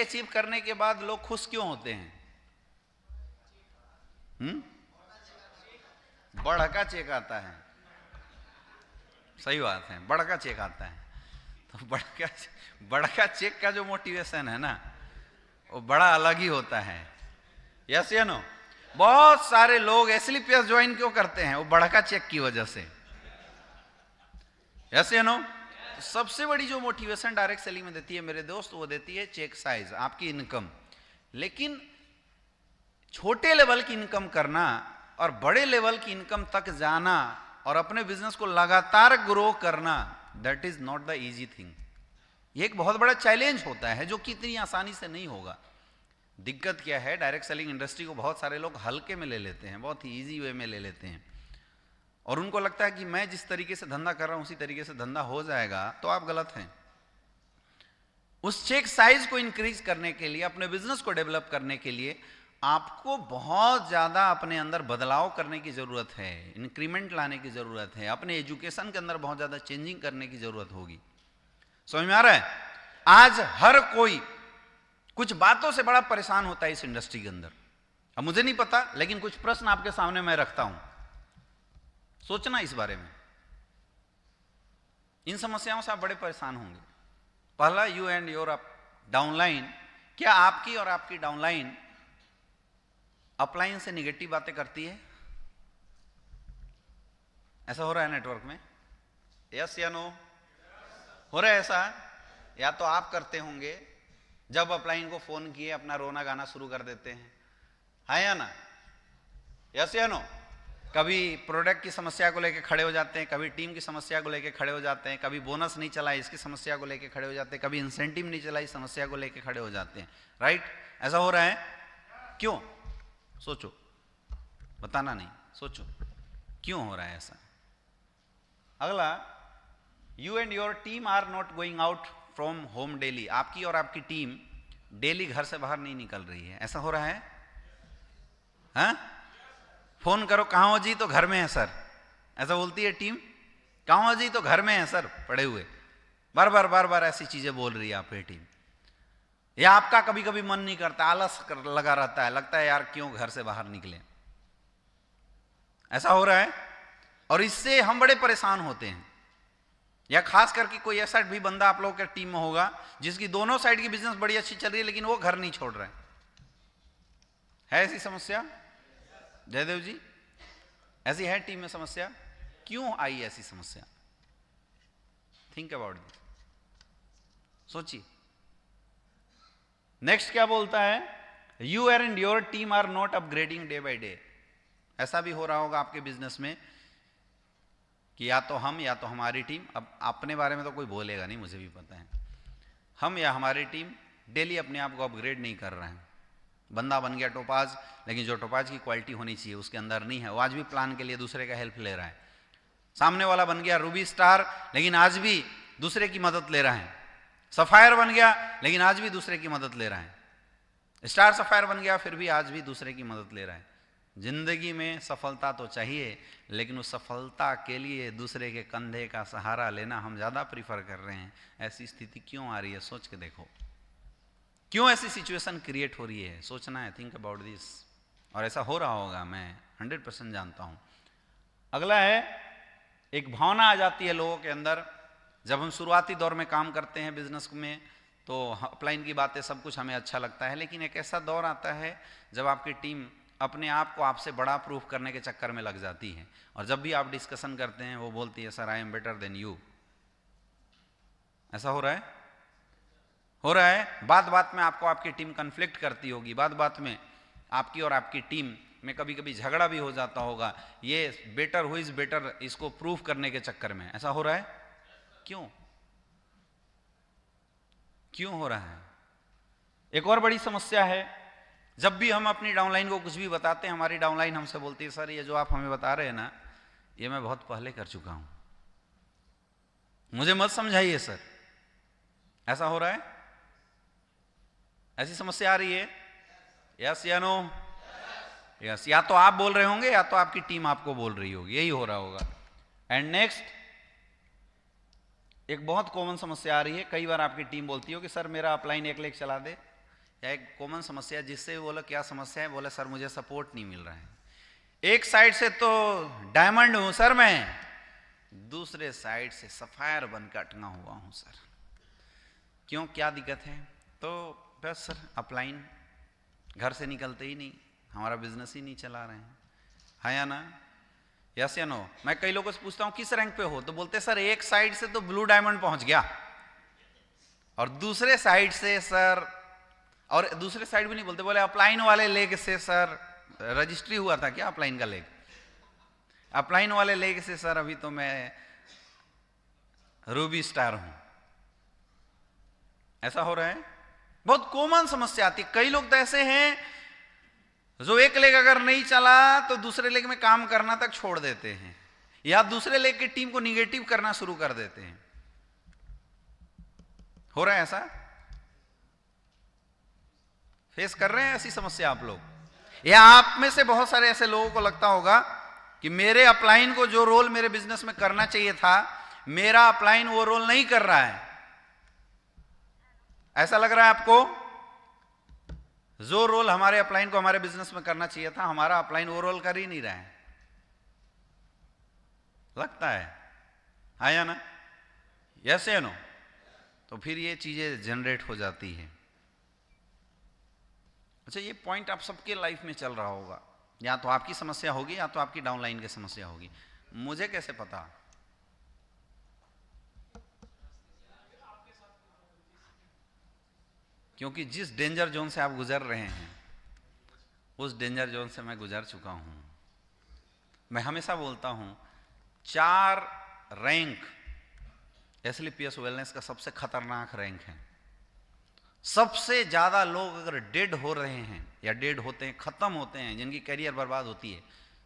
Achieve करने के बाद लोग खुश क्यों होते हैं? बड़का चेक आता है, सही बात है, बड़का चेक आता है। तो बड़का चेक का जो मोटिवेशन है ना, वो बड़ा अलग ही होता है। यस या नो? बहुत सारे लोग एसएलपीएस ज्वाइन क्यों करते हैं? वो बड़का चेक की वजह से। यस या नो? सबसे बड़ी जो मोटिवेशन डायरेक्ट सेलिंग में देती है मेरे दोस्त, वो देती है चेक साइज, आपकी इनकम। लेकिन छोटे लेवल की इनकम करना और बड़े लेवल की इनकम तक जाना और अपने बिजनेस को लगातार ग्रो करना, that is not the easy thing. ये एक बहुत बड़ा चैलेंज होता है जो कि इतनी आसानी से नहीं होगा। दिक्कत क्या है, डायरेक्ट सेलिंग इंडस्ट्री को बहुत सारे लोग हल्के में ले लेते हैं, बहुत ही इजी वे में ले लेते हैं, और उनको लगता है कि मैं जिस तरीके से धंधा कर रहा हूं उसी तरीके से धंधा हो जाएगा। तो आप गलत हैं। उस चेक साइज को इंक्रीज करने के लिए, अपने बिजनेस को डेवलप करने के लिए आपको बहुत ज्यादा अपने अंदर बदलाव करने की जरूरत है, इंक्रीमेंट लाने की जरूरत है, अपने एजुकेशन के अंदर बहुत ज्यादा चेंजिंग करने की जरूरत होगी। समझ में आ रहा है? आज हर कोई कुछ बातों से बड़ा परेशान होता है इस इंडस्ट्री के अंदर। अब मुझे नहीं पता, लेकिन कुछ प्रश्न आपके सामने मैं रखता हूं, सोचना इस बारे में। इन समस्याओं से आप बड़े परेशान होंगे। पहला, यू एंड योर डाउनलाइन, क्या आपकी और आपकी डाउनलाइन अपलाइन से निगेटिव बातें करती है? ऐसा हो रहा है नेटवर्क में? यस या नो? हो रहा है ऐसा? या तो आप करते होंगे, जब अपलाइन को फोन किए अपना रोना गाना शुरू कर देते हैं, है या ना? यस या नो? कभी प्रोडक्ट की समस्या को लेकर खड़े हो जाते हैं, कभी टीम की समस्या को लेकर खड़े हो जाते हैं, कभी बोनस नहीं चला इसकी समस्या को लेकर खड़े हो जाते हैं, कभी इंसेंटिव नहीं चला इस समस्या को लेकर खड़े हो जाते हैं। राइट? ऐसा हो रहा है क्यों? सोचो, बताना नहीं, सोचो क्यों हो रहा है ऐसा। अगला, you and your team are not going out from home daily, आपकी और आपकी टीम डेली घर से बाहर नहीं निकल रही है। ऐसा हो रहा है? हाँ? फोन करो, कहाँ हो जी? तो घर में है सर। ऐसा बोलती है टीम? कहाँ हो जी? तो घर में है सर, पड़े हुए। बार बार ऐसी चीजें बोल रही है आपकी टीम। या आपका कभी कभी मन नहीं करता, आलस लगा रहता है, लगता है यार क्यों घर से बाहर निकले। ऐसा हो रहा है, और इससे हम बड़े परेशान होते हैं। या खास करके कोई ऐसा भी बंदा आप लोगों के टीम में होगा जिसकी दोनों साइड की बिजनेस बड़ी अच्छी चल रही है, लेकिन वो घर नहीं छोड़ रहे है ऐसी समस्या? जयदेव जी, ऐसी है टीम में समस्या? क्यों आई ऐसी समस्या? थिंक अबाउट दिस, सोचिए। नेक्स्ट क्या बोलता है? You and your team are not upgrading day by day. ऐसा भी हो रहा होगा आपके बिजनेस में कि या तो हम या तो हमारी टीम, अब अपने बारे में तो कोई बोलेगा नहीं, मुझे भी पता है, हम या हमारी टीम डेली अपने आप को अपग्रेड नहीं कर रहे हैं। बंदा बन गया टोपाज, लेकिन जो टोपाज की क्वालिटी होनी चाहिए उसके अंदर नहीं है, वो आज भी प्लान के लिए दूसरे का हेल्प ले रहा है। सामने वाला बन गया रूबी स्टार, लेकिन आज भी दूसरे की मदद ले रहा है। सफायर बन गया, लेकिन आज भी दूसरे की मदद ले रहा है। स्टार सफायर बन गया, फिर भी आज भी दूसरे की मदद ले रहा है। जिंदगी में सफलता तो चाहिए, लेकिन उस सफलता के लिए दूसरे के कंधे का सहारा लेना हम ज्यादा प्रीफर कर रहे हैं। ऐसी स्थिति क्यों आ रही है? सोच के देखो, क्यों ऐसी सिचुएशन क्रिएट हो रही है? सोचना है, थिंक अबाउट दिस। और ऐसा हो रहा होगा, मैं 100% जानता हूं। अगला है, एक भावना आ जाती है लोगों के अंदर, जब हम शुरुआती दौर में काम करते हैं बिजनेस में, तो अपलाइन की बातें सब कुछ हमें अच्छा लगता है, लेकिन एक ऐसा दौर आता है जब आपकी टीम अपने आप को आपसे बड़ा प्रूफ करने के चक्कर में लग जाती है, और जब भी आप डिस्कशन करते हैं वो बोलती है sir I am better than you. ऐसा हो रहा है? हो रहा है। बात बात में आपको आपकी टीम कन्फ्लिक्ट करती होगी, बात बात में आपकी और आपकी टीम में कभी कभी झगड़ा भी हो जाता होगा, ये बेटर हु इज बेटर इसको प्रूफ करने के चक्कर में। ऐसा हो रहा है? क्यों? क्यों हो रहा है? एक और बड़ी समस्या है, जब भी हम अपनी डाउनलाइन को कुछ भी बताते हैं, हमारी डाउनलाइन हमसे बोलती है सर ये जो आप हमें बता रहे हैं ना, ये मैं बहुत पहले कर चुका हूं, मुझे मत समझाइए सर। ऐसा हो रहा है? ऐसी समस्या आ रही है? यस या नो? यस। या तो आप बोल रहे होंगे या तो आपकी टीम आपको बोल रही होगी, यही हो रहा होगा। एंड नेक्स्ट, एक बहुत कॉमन समस्या आ रही है, कई बार आपकी टीम बोलती हो कि सर मेरा अपलाइन 1 लाख चला दे, या एक कॉमन समस्या जिससे बोला क्या समस्या है, बोला सर मुझे सपोर्ट नहीं मिल रहा है। एक साइड से तो डायमंड हूं सर मैं, दूसरे साइड से सफायर बनकर अटका हुआ हूं सर, क्यों क्या दिक्कत है? तो बस सर अपलाइन घर से निकलते ही नहीं, हमारा बिजनेस ही नहीं चला रहे हैं, है या ना? यस या नो? मैं कई लोगों से पूछता हूं किस रैंक पे हो, तो बोलते सर एक साइड से तो ब्लू डायमंड पहुंच गया और दूसरे साइड से सर, और दूसरे साइड भी नहीं बोलते, बोले अपलाइन वाले लेग से सर रजिस्ट्री हुआ था क्या अपलाइन का लेग, अपलाइन वाले लेग से सर अभी तो मैं रूबी स्टार हूं। ऐसा हो रहा है, बहुत कॉमन समस्या आती है। कई लोग तो ऐसे हैं जो एक लेग अगर नहीं चला तो दूसरे लेग में काम करना तक छोड़ देते हैं, या दूसरे लेग की टीम को निगेटिव करना शुरू कर देते हैं। हो रहा है ऐसा? फेस कर रहे हैं ऐसी समस्या आप लोग? या आप में से बहुत सारे ऐसे लोगों को लगता होगा कि मेरे अपलाइन को जो रोल मेरे बिजनेस में करना चाहिए था, मेरा अपलाइन वो रोल नहीं कर रहा है। ऐसा लग रहा है आपको? जो रोल हमारे अपलाइन को हमारे बिजनेस में करना चाहिए था, हमारा अपलाइन वो रोल कर ही नहीं रहा है, लगता है या ना? यस या नो? तो फिर ये चीजें जनरेट हो जाती है। अच्छा, ये पॉइंट आप सबके लाइफ में चल रहा होगा, या तो आपकी समस्या होगी या तो आपकी डाउनलाइन की समस्या होगी। मुझे कैसे पता? क्योंकि जिस डेंजर जोन से आप गुजर रहे हैं उस डेंजर जोन से मैं गुजर चुका हूं। मैं हमेशा बोलता हूं 4 रैंक एसएलपीएस वेलनेस का सबसे खतरनाक रैंक है। सबसे ज्यादा लोग अगर डेड हो रहे हैं या डेड होते हैं, खत्म होते हैं, जिनकी करियर बर्बाद होती है,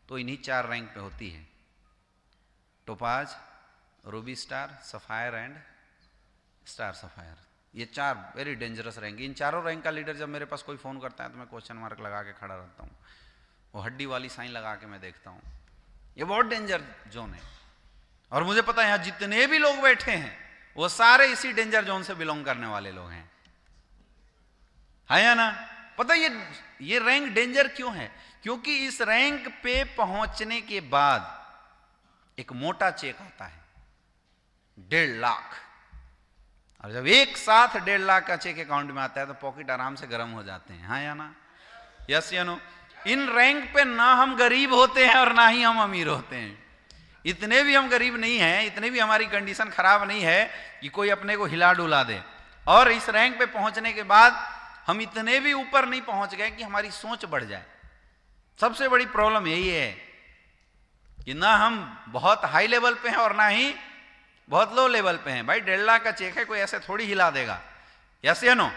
तो इन्हीं 4 रैंक पे होती है। Topaz, Ruby star, sapphire and star sapphire, ये 4 वेरी डेंजरस रैंक। इन चारों रैंक का लीडर जब मेरे पास कोई फोन करता है तो मैं क्वेश्चन मार्क लगा के खड़ा रहता हूँ, वो हड्डी वाली साइन लगा के मैं देखता हूँ। ये बहुत डेंजर जोन है और मुझे पता है यहाँ जितने भी लोग बैठे हैं वो सारे इसी डेंजर जोन से बिलोंग करने वाले लोग हैं, है या ना? पता है ये रैंक डेंजर क्यों है? क्योंकि इस रैंक पे पहुंचने के बाद एक मोटा चेक आता है 1.5 लाख, और जब एक साथ 1.5 लाख का चेक अकाउंट में आता है तो पॉकेट आराम से गर्म हो जाते हैं, हाँ या ना? यस या नो? इन रैंक पे ना हम गरीब होते हैं और ना ही हम अमीर होते हैं। इतने भी हम गरीब नहीं हैं, इतने भी हमारी कंडीशन खराब नहीं है कि कोई अपने को हिला डुला दे। और इस रैंक पे पहुंचने के बाद हम इतने भी ऊपर नहीं पहुंच गए कि हमारी सोच बढ़ जाए। सबसे बड़ी प्रॉब्लम यही है कि ना हम बहुत हाई लेवल पे हैं और ना ही बहुत लो लेवल पे हैं। भाई 1.5 लाख का चेक है, कोई ऐसे थोड़ी हिला देगा, यस या नो?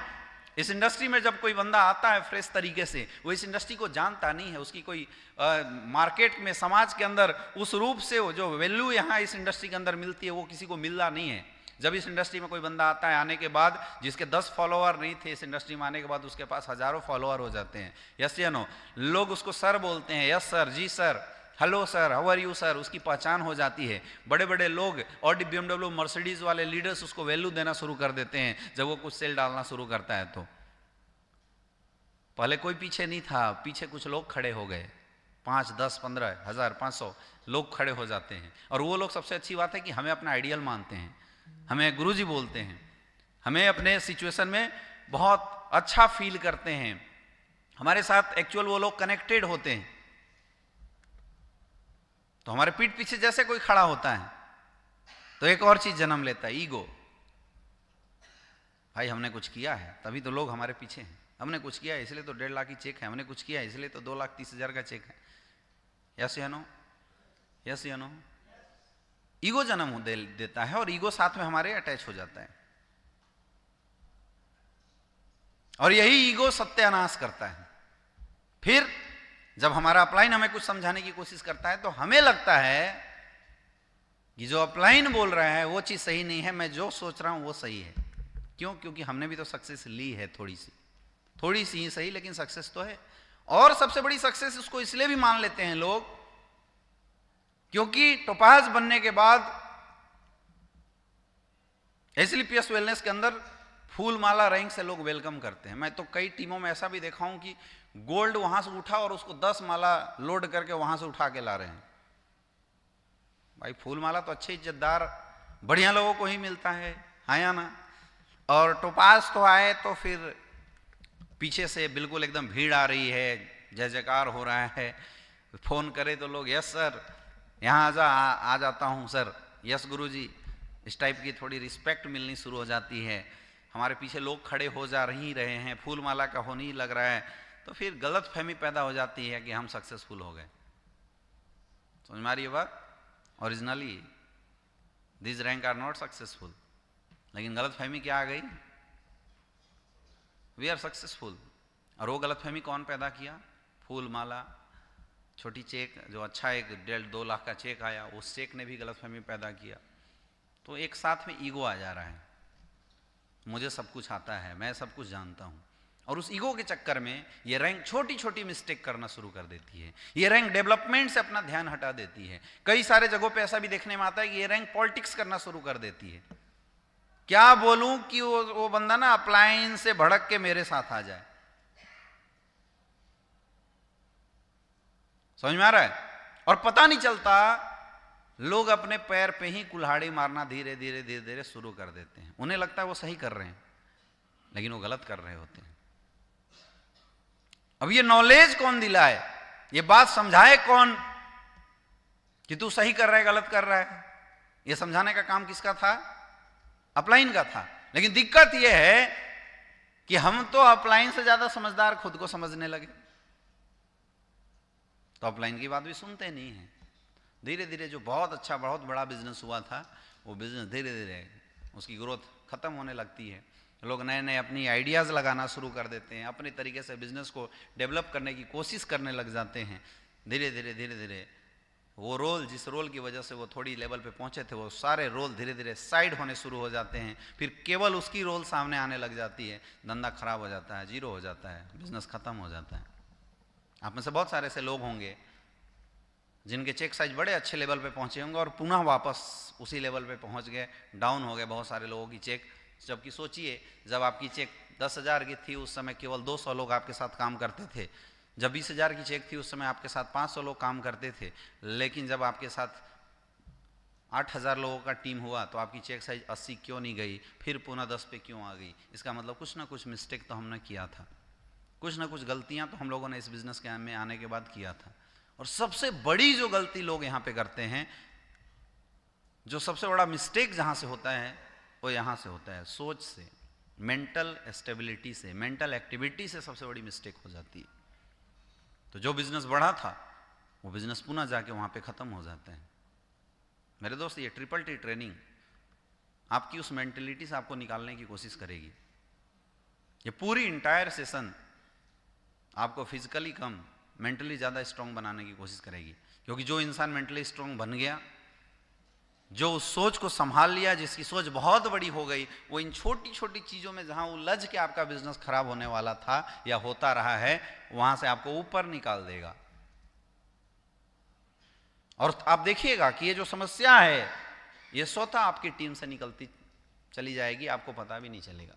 इस इंडस्ट्री में जब कोई बंदा आता है फ्रेश तरीके से, वो इस इंडस्ट्री को जानता नहीं है, उसकी कोई मार्केट में समाज के अंदर उस रूप से जो वैल्यू यहाँ इस इंडस्ट्री के अंदर मिलती है वो किसी को मिल रहा नहीं है। जब इस इंडस्ट्री में कोई बंदा आता है, आने के बाद जिसके 10 फॉलोअर नहीं थे, इस इंडस्ट्री में आने के बाद उसके पास हजारों फॉलोअर हो जाते हैं, यस या नो? लोग उसको सर बोलते हैं, यस सर, जी sir, hello sir, how are you sir, उसकी पहचान हो जाती है। बड़े बड़े लोग ऑडी, BMW, मर्सिडीज वाले लीडर्स उसको वैल्यू देना शुरू कर देते हैं जब वो कुछ सेल डालना शुरू करता है। तो पहले कोई पीछे नहीं था, पीछे कुछ लोग खड़े हो गए, 5, 10, 15 हजार, 500 लोग खड़े हो जाते हैं। और वो लोग, सबसे अच्छी बात है कि हमें अपना आइडियल मानते हैं, हमें गुरुजी बोलते हैं, हमें अपने सिचुएशन में बहुत अच्छा फील करते हैं, हमारे साथ एक्चुअल वो लोग कनेक्टेड होते हैं। तो हमारे पीठ पीछे जैसे कोई खड़ा होता है तो एक और चीज जन्म लेता है, ईगो। भाई हमने कुछ किया है तभी तो लोग हमारे पीछे हैं, हमने कुछ किया है इसलिए तो 1.5 लाख की चेक है, हमने कुछ किया है इसलिए तो 2,30,000 का चेक है। यस या नो? यस या नो? ईगो जन्म देता है और ईगो साथ में हमारे अटैच हो जाता है, और यही ईगो सत्यानाश करता है। फिर जब हमारा अपलाइन हमें कुछ समझाने की कोशिश करता है तो हमें लगता है कि जो अपलाइन बोल रहा है वो चीज सही नहीं है, मैं जो सोच रहा हूं वो सही है। क्यों? क्योंकि हमने भी तो सक्सेस ली है, थोड़ी सी ही सही, लेकिन सक्सेस तो है। और सबसे बड़ी सक्सेस उसको इसलिए भी मान लेते हैं लोग क्योंकि टोपाज बनने के बाद एसएलपीएस वेलनेस के अंदर फूल माला रैंक से लोग वेलकम करते हैं। मैं तो कई टीमों में ऐसा भी देखा हूं कि गोल्ड वहां से उठा और उसको 10 माला लोड करके वहां से उठा के ला रहे हैं। भाई फूल माला तो अच्छे इज्जतदार बढ़िया लोगों को ही मिलता है या ना। और टोपाज तो आए तो फिर पीछे से बिल्कुल एकदम भीड़ आ रही है, जय जयकार हो रहा है। फोन करे तो लोग यस सर यहाँ आ जाता हूँ सर, यस गुरुजी, इस टाइप की थोड़ी रिस्पेक्ट मिलनी शुरू हो जाती है। हमारे पीछे लोग खड़े हो जा ही रहे हैं, फूल माला का होने ही लग रहा है, तो फिर गलत फहमी पैदा हो जाती है कि हम सक्सेसफुल हो गए। समझ में आ रही है बात? Originally this rank are not successful, लेकिन गलत फहमी क्या आ गई? We are successful. और वो गलत फहमी कौन पैदा किया? फूल माला, छोटी चेक, जो अच्छा एक 1.5-2 लाख का चेक आया, उस चेक ने भी गलत फहमी पैदा किया। तो एक साथ में ईगो आ जा रहा है, मुझे सब कुछ आता है, मैं सब कुछ जानता हूं। और उस ईगो के चक्कर में ये रैंक छोटी छोटी मिस्टेक करना शुरू कर देती है। ये रैंक डेवलपमेंट से अपना ध्यान हटा देती है। कई सारे जगहों पे ऐसा भी देखने में आता है कि ये रैंक पॉलिटिक्स करना शुरू कर देती है। क्या बोलूं कि वो बंदा ना अप्लायंस से भड़क के मेरे साथ आ जाए। समझ में आ रहा है? और पता नहीं चलता, लोग अपने पैर पे ही कुल्हाड़ी मारना धीरे धीरे धीरे धीरे शुरू कर देते हैं। उन्हें लगता है वो सही कर रहे हैं, लेकिन वो गलत कर रहे होते हैं। अब ये नॉलेज कौन दिलाए, ये बात समझाए कौन कि तू सही कर रहा है गलत कर रहा है? ये समझाने का काम किसका था? अपलाइन का था। लेकिन दिक्कत यह है कि हम तो अपलाइन से ज्यादा समझदार खुद को समझने लगे, तो अपलाइन की बात भी सुनते नहीं है। धीरे धीरे जो बहुत अच्छा बहुत बड़ा बिजनेस हुआ था, वो बिजनेस धीरे धीरे उसकी ग्रोथ खत्म होने लगती है। लोग नए नए अपनी आइडियाज़ लगाना शुरू कर देते हैं, अपने तरीके से बिजनेस को डेवलप करने की कोशिश करने लग जाते हैं। धीरे धीरे धीरे धीरे वो रोल, जिस रोल की वजह से वो थोड़ी लेवल पे पहुंचे थे, वो सारे रोल धीरे धीरे साइड होने शुरू हो जाते हैं। फिर केवल उसकी रोल सामने आने लग जाती है, धंधा खराब हो जाता है, जीरो हो जाता है, बिजनेस खत्म हो जाता है। आप में से बहुत सारे ऐसे लोग होंगे जिनके चेक साइज बड़े अच्छे लेवल पे पहुंचे होंगे और पुनः वापस उसी लेवल पे पहुंच गए, डाउन हो गए बहुत सारे लोगों की चेक। जबकि सोचिए, जब आपकी चेक 10,000 की थी उस समय केवल 200 लोग आपके साथ काम करते थे। जब 20,000 की चेक थी उस समय आपके साथ 500 लोग काम करते थे। लेकिन जब आपके साथ 8,000 लोगों का टीम हुआ तो आपकी चेक साइज 80 क्यों नहीं गई, फिर पुनः 10 पे क्यों आ गई? इसका मतलब कुछ ना कुछ मिस्टेक तो हमने किया था, कुछ ना कुछ गलतियां तो हम लोगों ने इस बिजनेस के में आने के बाद किया था। और सबसे बड़ी जो गलती लोग यहाँ पे करते हैं, जो सबसे बड़ा मिस्टेक जहाँ से होता है वो यहाँ से होता है, सोच से, मेंटल स्टेबिलिटी से, मेंटल एक्टिविटी से सबसे बड़ी मिस्टेक हो जाती है। तो जो बिजनेस बढ़ा था वो बिजनेस पुनः जाके वहाँ पे ख़त्म हो जाता है। मेरे दोस्त, ये ट्रिपल टी ट्रेनिंग आपकी उस मेंटलिटी से आपको निकालने की कोशिश करेगी। ये पूरी इंटायर सेशन आपको फिजिकली कम, मेंटली ज़्यादा स्ट्रॉन्ग बनाने की कोशिश करेगी। क्योंकि जो इंसान मेंटली स्ट्रॉन्ग बन गया, जो उस सोच को संभाल लिया, जिसकी सोच बहुत बड़ी हो गई, वो इन छोटी छोटी चीज़ों में जहाँ उलझ के आपका बिजनेस खराब होने वाला था या होता रहा है, वहाँ से आपको ऊपर निकाल देगा। और आप देखिएगा कि ये जो समस्या है ये स्वतः आपकी टीम से निकलती चली जाएगी, आपको पता भी नहीं चलेगा।